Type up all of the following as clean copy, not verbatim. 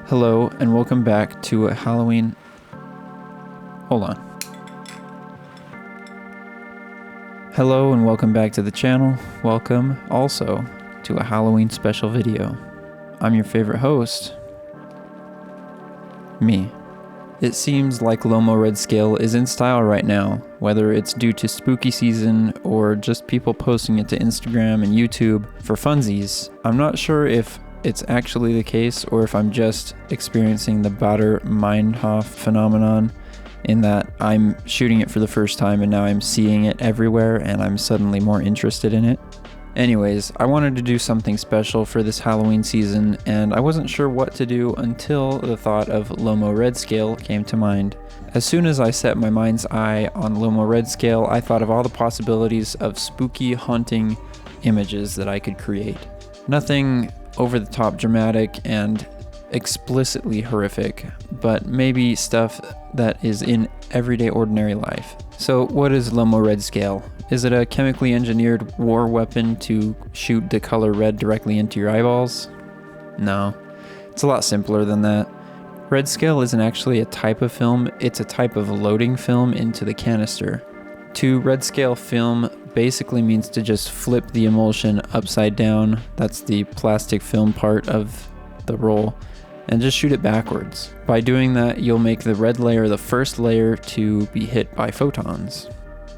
Hello and welcome back to a Halloween... Hold on. Hello and welcome back to the channel. Welcome also to a Halloween special video. I'm your favorite host, me. It seems like Lomo Redscale is in style right now, whether it's due to spooky season or just people posting it to Instagram and YouTube for funsies. I'm not sure if it's actually the case or if I'm just experiencing the Bader-Meinhof phenomenon in that I'm shooting it for the first time and now I'm seeing it everywhere and I'm suddenly more interested in it. Anyways, I wanted to do something special for this Halloween season and I wasn't sure what to do until the thought of Lomo Redscale came to mind. As soon as I set my mind's eye on Lomo Redscale, I thought of all the possibilities of spooky, haunting images that I could create. Nothing over-the-top dramatic and explicitly horrific, but maybe stuff that is in everyday ordinary life. So what is Lomo Redscale? Is it a chemically engineered war weapon to shoot the color red directly into your eyeballs? No, it's a lot simpler than that. Redscale isn't actually a type of film, it's a type of loading film into the canister. To Redscale film basically means to just flip the emulsion upside down, that's the plastic film part of the roll, and just shoot it backwards. By doing that, you'll make the red layer the first layer to be hit by photons.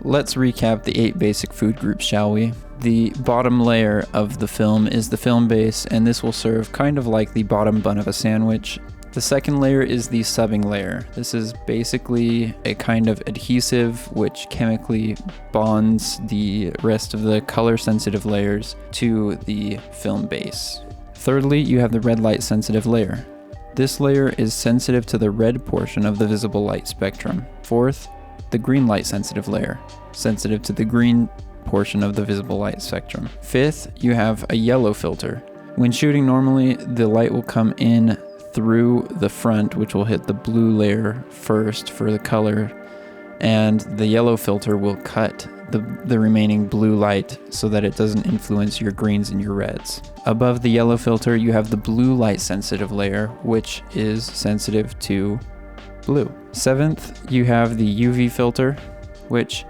Let's recap the 8 basic food groups, shall we? The bottom layer of the film is the film base, and this will serve kind of like the bottom bun of a sandwich. The second layer is the subbing layer. This is basically a kind of adhesive which chemically bonds the rest of the color-sensitive layers to the film base. Thirdly, you have the red light-sensitive layer. This layer is sensitive to the red portion of the visible light spectrum. Fourth, the green light-sensitive layer, sensitive to the green portion of the visible light spectrum. Fifth, you have a yellow filter. When shooting normally, the light will come in through the front, which will hit the blue layer first for the color, and the yellow filter will cut the remaining blue light so that it doesn't influence your greens and your reds. Above the yellow filter, you have the blue light sensitive layer, which is sensitive to blue. Seventh, you have the UV filter, which,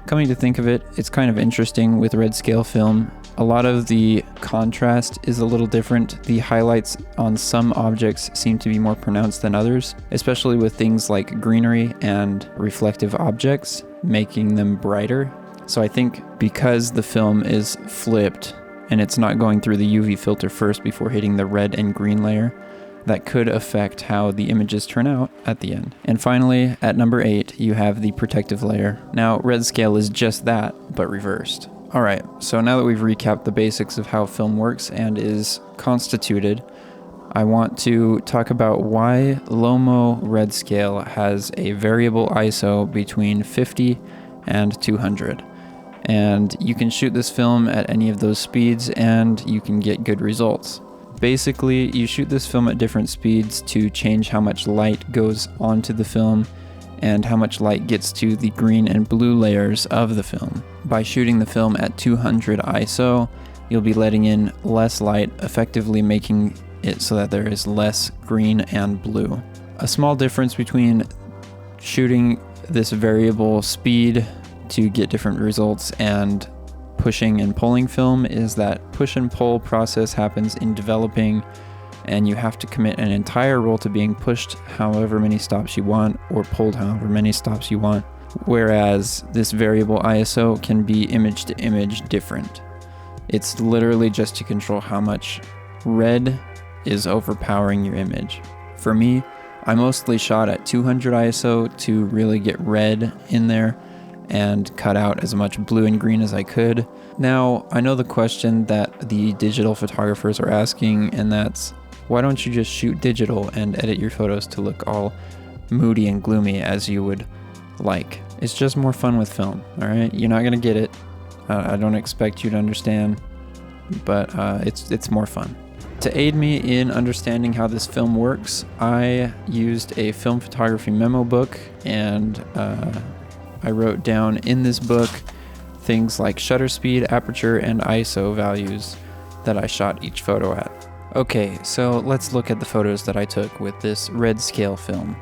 coming to think of it, it's kind of interesting with Redscale film. A lot of the contrast is a little different. The highlights on some objects seem to be more pronounced than others, especially with things like greenery and reflective objects, making them brighter. So I think because the film is flipped and it's not going through the UV filter first before hitting the red and green layer, that could affect how the images turn out at the end. And finally, at number 8, you have the protective layer. Now, Redscale is just that, but reversed. Alright, so now that we've recapped the basics of how film works and is constituted, I want to talk about why Lomo Redscale has a variable ISO between 50 and 200. And you can shoot this film at any of those speeds and you can get good results. Basically, you shoot this film at different speeds to change how much light goes onto the film and how much light gets to the green and blue layers of the film. By shooting the film at 200 ISO, you'll be letting in less light, effectively making it so that there is less green and blue. A small difference between shooting this variable speed to get different results and pushing and pulling film is that push and pull process happens in developing, and you have to commit an entire roll to being pushed however many stops you want or pulled however many stops you want, whereas this variable ISO can be image to image different. It's literally just to control how much red is overpowering your image. For me, I mostly shot at 200 ISO to really get red in there and cut out as much blue and green as I could. Now, I know the question that the digital photographers are asking, and that's, why don't you just shoot digital and edit your photos to look all moody and gloomy as you would like? It's just more fun with film, alright? You're not gonna get it. I don't expect you to understand, but it's more fun. To aid me in understanding how this film works, I used a film photography memo book, and I wrote down in this book things like shutter speed, aperture, and ISO values that I shot each photo at. Okay, so let's look at the photos that I took with this Redscale film.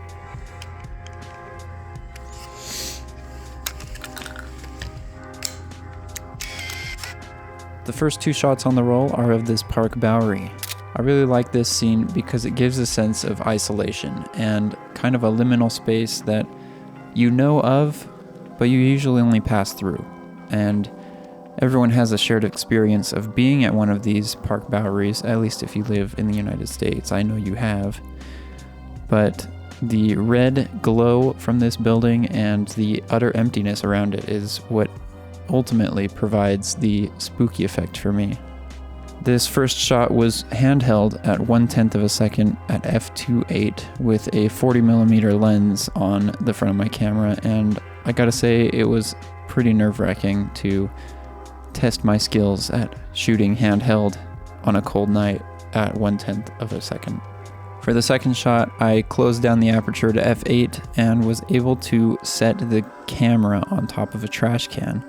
The first two shots on the roll are of this park Bowery. I really like this scene because it gives a sense of isolation and kind of a liminal space that you know of, but you usually only pass through. And everyone has a shared experience of being at one of these park Boweries, at least if you live in the United States. I know you have. But the red glow from this building and the utter emptiness around it is what ultimately provides the spooky effect for me. This first shot was handheld at 1/10 of a second at f2.8 with a 40mm lens on the front of my camera, and I gotta say it was pretty nerve-wracking to test my skills at shooting handheld on a cold night at 1/10 of a second. For the second shot, I closed down the aperture to f8 and was able to set the camera on top of a trash can.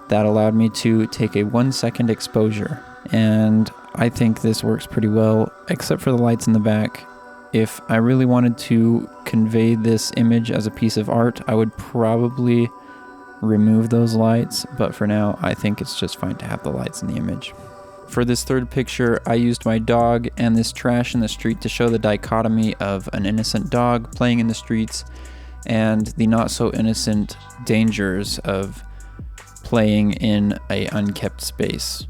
That allowed me to take a 1-second exposure, and I think this works pretty well, except for the lights in the back. If I really wanted to convey this image as a piece of art, I would probably remove those lights, but for now, I think it's just fine to have the lights in the image. For this third picture, I used my dog and this trash in the street to show the dichotomy of an innocent dog playing in the streets and the not so innocent dangers of playing in a unkept space.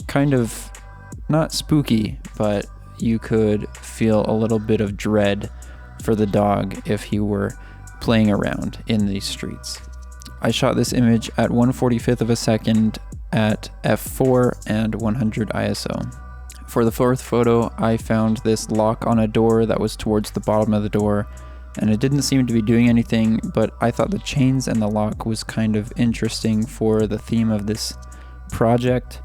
Kind of not spooky, but you could feel a little bit of dread for the dog if he were playing around in these streets. I shot this image at 1/45 of a second at f4 and 100 ISO. For the fourth photo, I found this lock on a door that was towards the bottom of the door, and it didn't seem to be doing anything, but I thought the chains and the lock was kind of interesting for the theme of this project.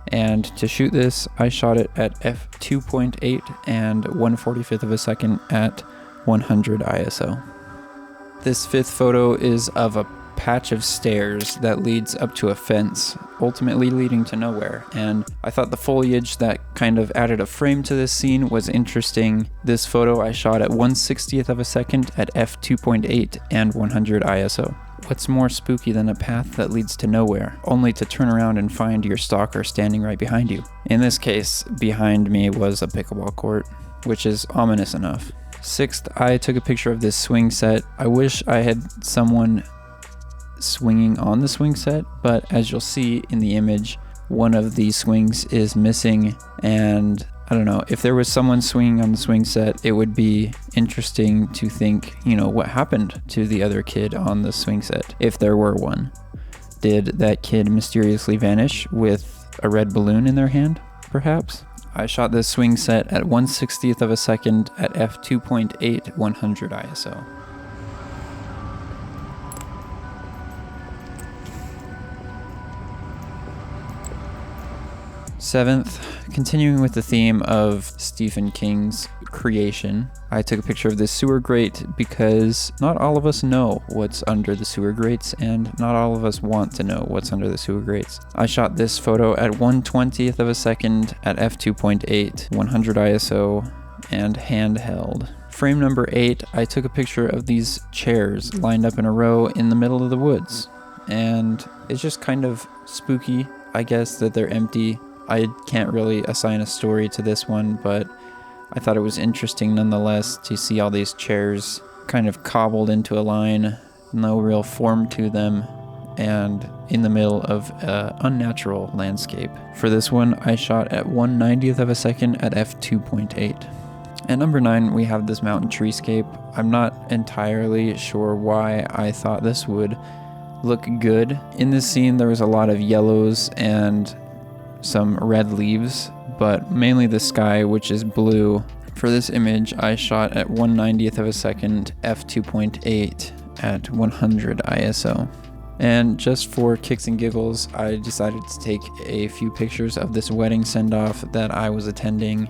And to shoot this, I shot it at f2.8 and 1/45 of a second at 100 ISO. This fifth photo is of a patch of stairs that leads up to a fence, ultimately leading to nowhere, and I thought the foliage that kind of added a frame to this scene was interesting. This photo I shot at 1/60th of a second at f2.8 and 100 ISO. What's more spooky than a path that leads to nowhere, only to turn around and find your stalker standing right behind you? In this case, behind me was a pickleball court, which is ominous enough. Sixth, I took a picture of this swing set. I wish I had someone swinging on the swing set, but as you'll see in the image, one of the swings is missing, and I don't know, if there was someone swinging on the swing set, it would be interesting to think, what happened to the other kid on the swing set, if there were one. Did that kid mysteriously vanish with a red balloon in their hand, perhaps? I shot this swing set at 1/60th of a second at f2.8 100 ISO. Seventh, continuing with the theme of Stephen King's creation, I took a picture of this sewer grate because not all of us know what's under the sewer grates, and not all of us want to know what's under the sewer grates. I shot this photo at 1/20th of a second at f2.8, 100 ISO, and handheld. Frame number 8, I took a picture of these chairs lined up in a row in the middle of the woods, and it's just kind of spooky, I guess, that they're empty. I can't really assign a story to this one, but I thought it was interesting nonetheless to see all these chairs kind of cobbled into a line, no real form to them, and in the middle of an unnatural landscape. For this one, I shot at 1/90th of a second at f2.8. At number 9, we have this mountain treescape. I'm not entirely sure why I thought this would look good. In this scene, there was a lot of yellows and some red leaves, but mainly the sky, which is blue. For this image, I shot at 1/90th of a second, f2.8 at 100 ISO. And just for kicks and giggles, I decided to take a few pictures of this wedding send-off that I was attending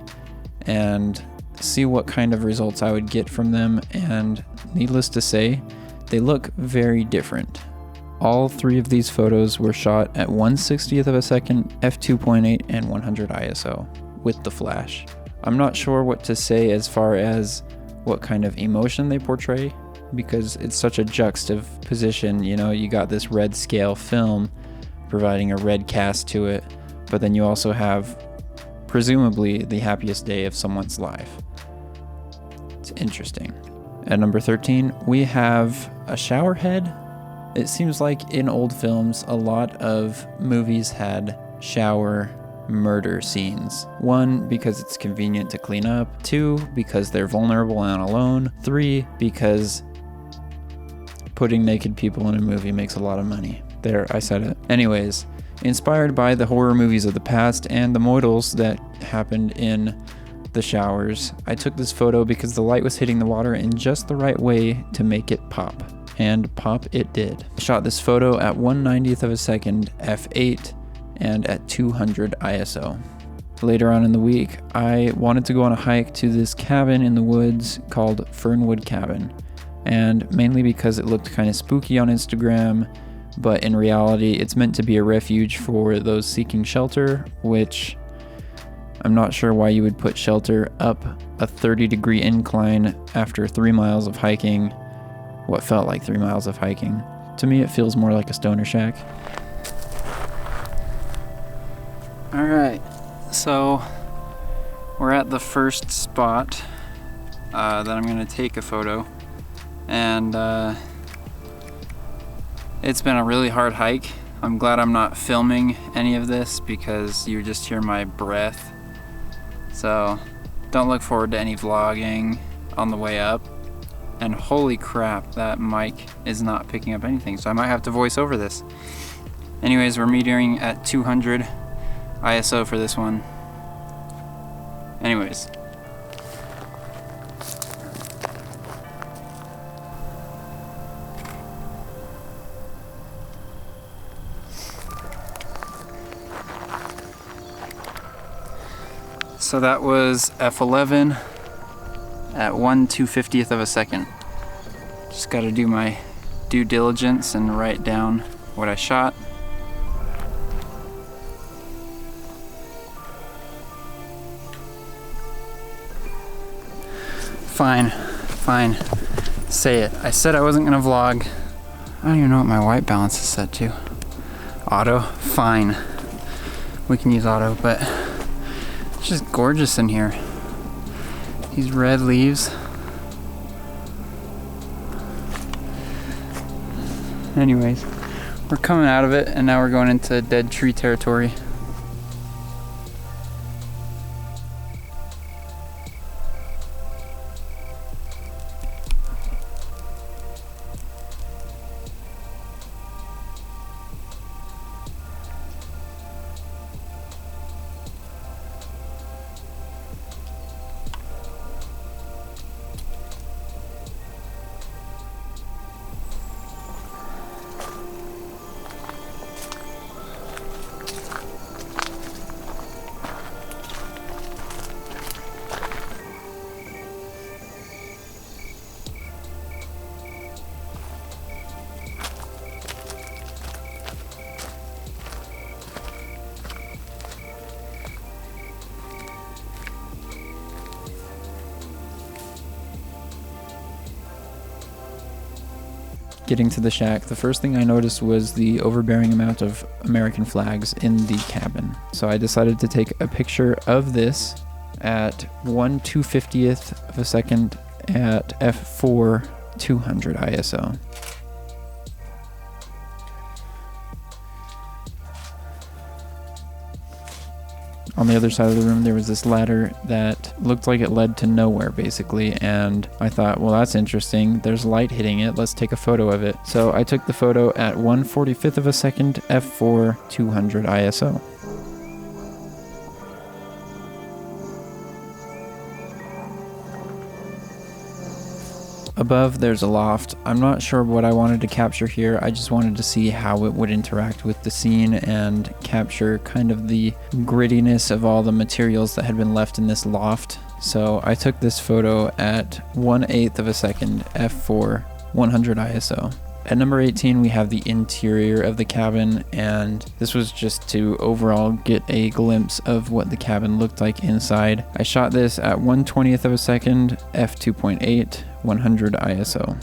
and see what kind of results I would get from them, and needless to say, they look very different. All 3 of these photos were shot at 1/60th of a second, f2.8, and 100 ISO. with the flash. I'm not sure what to say as far as what kind of emotion they portray, because it's such a juxtaposition. You know, you got this Redscale film providing a red cast to it, but then you also have presumably the happiest day of someone's life. It's interesting. At number 13, we have a shower head. It seems like in old films, a lot of movies had shower murder scenes. 1, because it's convenient to clean up. 2, because they're vulnerable and alone. 3, because putting naked people in a movie makes a lot of money. There, I said it. Anyways, inspired by the horror movies of the past and the moidals that happened in the showers, I took this photo because the light was hitting the water in just the right way to make it pop. And pop it did. I shot this photo at 1/90th of a second f8 and at 200 ISO. Later on in the week, I wanted to go on a hike to this cabin in the woods called Fernwood Cabin, and mainly because it looked kind of spooky on Instagram, but in reality it's meant to be a refuge for those seeking shelter, which I'm not sure why you would put shelter up a 30-degree incline after 3 miles of hiking, what felt like 3 miles of hiking. To me, it feels more like a stoner shack. Alright, so we're at the first spot that I'm going to take a photo, and it's been a really hard hike. I'm glad I'm not filming any of this because you just hear my breath. So don't look forward to any vlogging on the way up. And holy crap, that mic is not picking up anything, so I might have to voice over this. Anyways, we're metering at 200 ISO for this one. Anyways. So that was f11 at 1/250th of a second. Just got to do my due diligence and write down what I shot. Fine, say it. I said I wasn't gonna vlog. I don't even know what my white balance is set to. Auto, fine. We can use auto, but it's just gorgeous in here. These red leaves. Anyways, we're coming out of it and now we're going into dead tree territory. Getting to the shack, the first thing I noticed was the overbearing amount of American flags in the cabin. So I decided to take a picture of this at 1/250th of a second at f4 200 ISO. On the other side of the room, there was this ladder that looked like it led to nowhere, basically, and I thought, well, that's interesting. There's light hitting it. Let's take a photo of it. So I took the photo at 1/45th of a second, f4 200 ISO. Above, there's a loft. I'm not sure what I wanted to capture here. I just wanted to see how it would interact with the scene and capture kind of the grittiness of all the materials that had been left in this loft. So I took this photo at 1/8 of a second, f4 100 ISO. At number 18, we have the interior of the cabin, and this was just to overall get a glimpse of what the cabin looked like inside. I shot this at 1/20th of a second, f2.8, 100 ISO.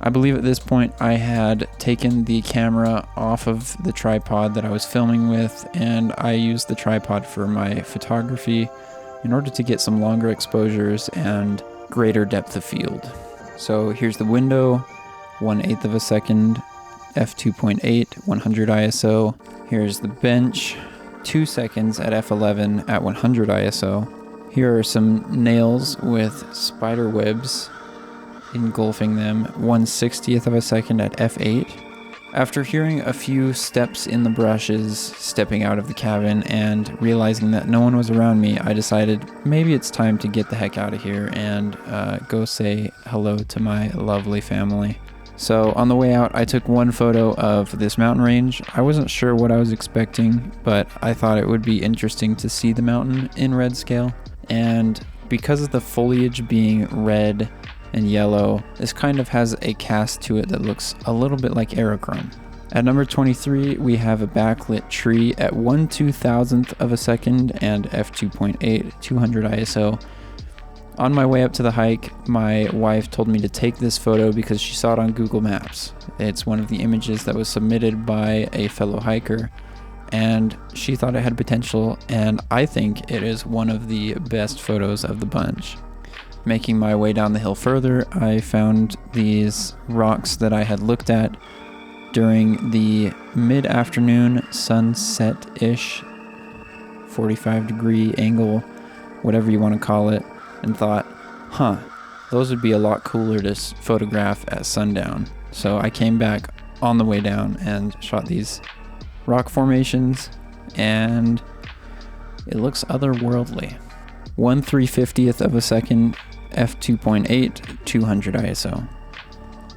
I believe at this point I had taken the camera off of the tripod that I was filming with, and I used the tripod for my photography in order to get some longer exposures and greater depth of field. So here's the window, 1/8 of a second, f2.8, 100 ISO. Here's the bench, 2 seconds at f11 at 100 ISO. Here are some nails with spider webs engulfing them, 1/60th of a second at f8. After hearing a few steps in the brushes, stepping out of the cabin, and realizing that no one was around me, I decided maybe it's time to get the heck out of here and go say hello to my lovely family. So on the way out, I took one photo of this mountain range. I wasn't sure what I was expecting, but I thought it would be interesting to see the mountain in Redscale. And because of the foliage being red and yellow, this kind of has a cast to it that looks a little bit like aerochrome. At number 23, we have a backlit tree at 1/2000th of a second and f2.8, 200 ISO. On my way up to the hike, my wife told me to take this photo because she saw it on Google Maps. It's one of the images that was submitted by a fellow hiker, and she thought it had potential, and I think it is one of the best photos of the bunch. Making my way down the hill further, I found these rocks that I had looked at during the mid-afternoon sunset-ish 45-degree angle, whatever you want to call it, and thought, those would be a lot cooler to photograph at sundown. So I came back on the way down and shot these rock formations, and it looks otherworldly. 1/350th of a second, f2.8, 200 ISO.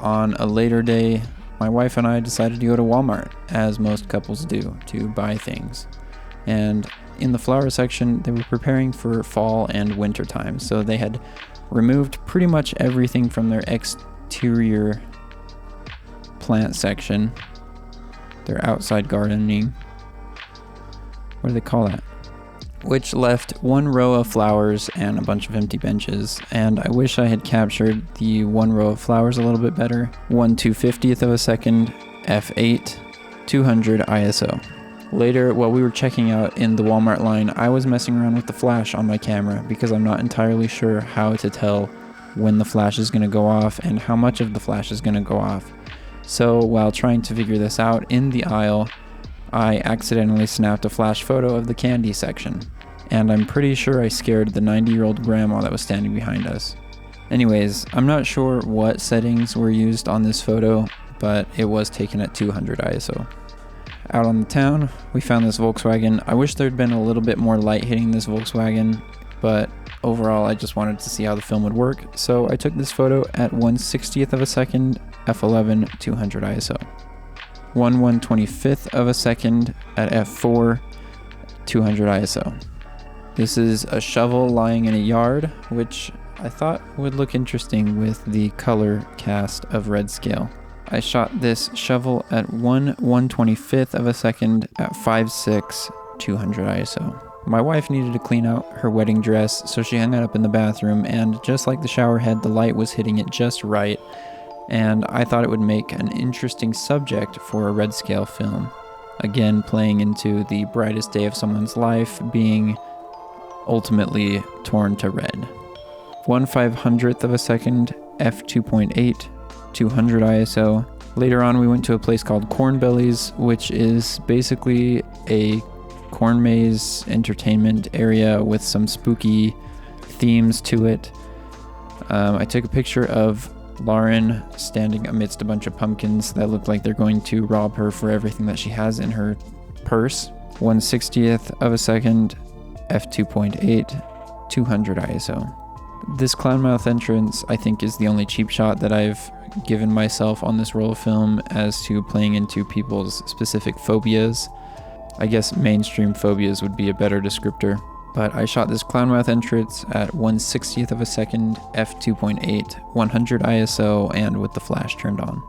On a later day, my wife and I decided to go to Walmart, as most couples do, to buy things. And in the flower section, they were preparing for fall and winter time, so they had removed pretty much everything from their exterior plant section, their outside gardening. What do they call that? Which left one row of flowers and a bunch of empty benches, and I wish I had captured the one row of flowers a little bit better. 1/250th of a second, f8, 200 ISO. Later, while we were checking out in the Walmart line, I was messing around with the flash on my camera because I'm not entirely sure how to tell when the flash is going to go off and how much of the flash is going to go off. So while trying to figure this out in the aisle, I accidentally snapped a flash photo of the candy section, and I'm pretty sure I scared the 90-year-old grandma that was standing behind us. Anyways, I'm not sure what settings were used on this photo, but it was taken at 200 ISO. Out on the town, we found this Volkswagen. I wish there'd been a little bit more light hitting this Volkswagen, but overall I just wanted to see how the film would work, so I took this photo at 1/60th of a second, f11, 200 ISO. 1/125th of a second at f4, 200 ISO. This is a shovel lying in a yard, which I thought would look interesting with the color cast of Redscale. I shot this shovel at 1/125th of a second at 5.6, 200 ISO. My wife needed to clean out her wedding dress, so she hung it up in the bathroom, and just like the shower head, the light was hitting it just right, and I thought it would make an interesting subject for a Redscale film. Again, playing into the brightest day of someone's life being ultimately torn to red. 1/500th of a second, f2.8, 200 ISO. Later on, we went to a place called Corn Bellies, which is basically a corn maze entertainment area with some spooky themes to it. I took a picture of Lauren standing amidst a bunch of pumpkins that look like they're going to rob her for everything that she has in her purse. 1/60th of a second, f2.8, 200 ISO. This clown mouth entrance, I think, is the only cheap shot that I've given myself on this roll of film as to playing into people's specific phobias. I guess mainstream phobias would be a better descriptor. But I shot this clown mouth entrance at 1/60th of a second, f2.8, 100 ISO, and with the flash turned on.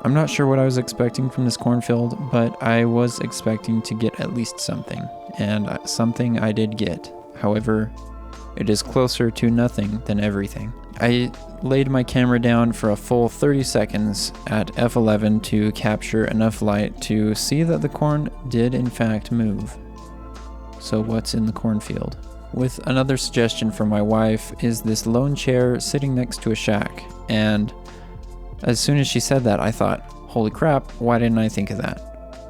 I'm not sure what I was expecting from this cornfield, but I was expecting to get at least something, and something I did get. However, it is closer to nothing than everything. I laid my camera down for a full 30 seconds at f11 to capture enough light to see that the corn did in fact move. So what's in the cornfield? With another suggestion from my wife is this lone chair sitting next to a shack, and as soon as she said that, I thought, holy crap, why didn't I think of that?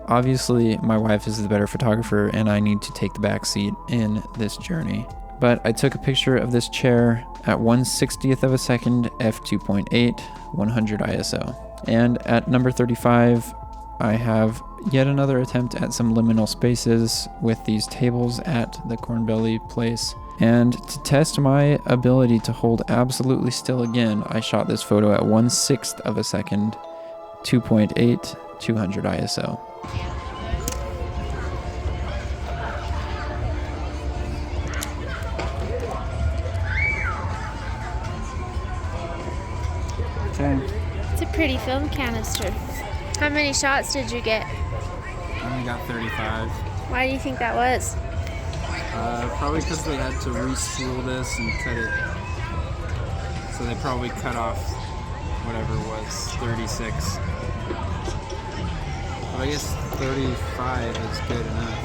Obviously, my wife is the better photographer and I need to take the back seat in this journey. But I took a picture of this chair at 1/60th of a second, f2.8, 100 ISO. And at number 35, I have yet another attempt at some liminal spaces with these tables at the Cornbelly place. And to test my ability to hold absolutely still again, I shot this photo at 1/6 of a second, 2.8, 200 ISO. Okay. It's a pretty film canister. How many shots did you get? I only got 35. Why do you think that was? Probably because they had to re-spool this and cut it. So they probably cut off whatever it was, 36. But I guess 35 is good enough,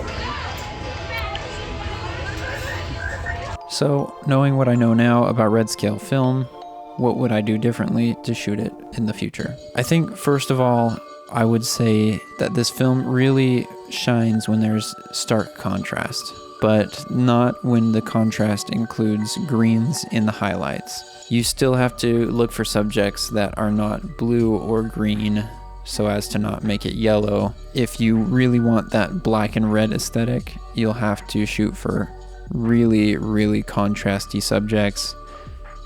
right? So, knowing what I know now about Redscale film, what would I do differently to shoot it in the future? I think, first of all, I would say that this film really shines when there's stark contrast, but not when the contrast includes greens in the highlights. You still have to look for subjects that are not blue or green so as to not make it yellow. If you really want that black and red aesthetic, you'll have to shoot for really, really contrasty subjects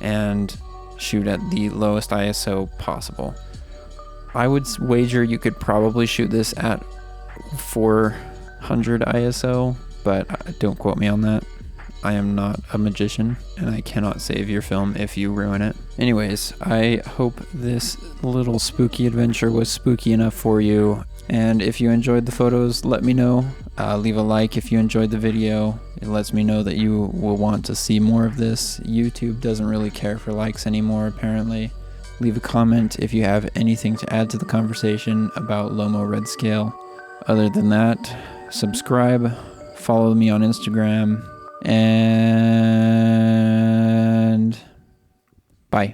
and shoot at the lowest ISO possible. I would wager you could probably shoot this at 400 ISO, but don't quote me on that. I am not a magician, and I cannot save your film if you ruin it. Anyways, I hope this little spooky adventure was spooky enough for you, and if you enjoyed the photos, let me know. Leave a like if you enjoyed the video. It lets me know that you will want to see more of this. YouTube doesn't really care for likes anymore, apparently. Leave a comment if you have anything to add to the conversation about Lomo Redscale. Other than that, subscribe, follow me on Instagram, and bye.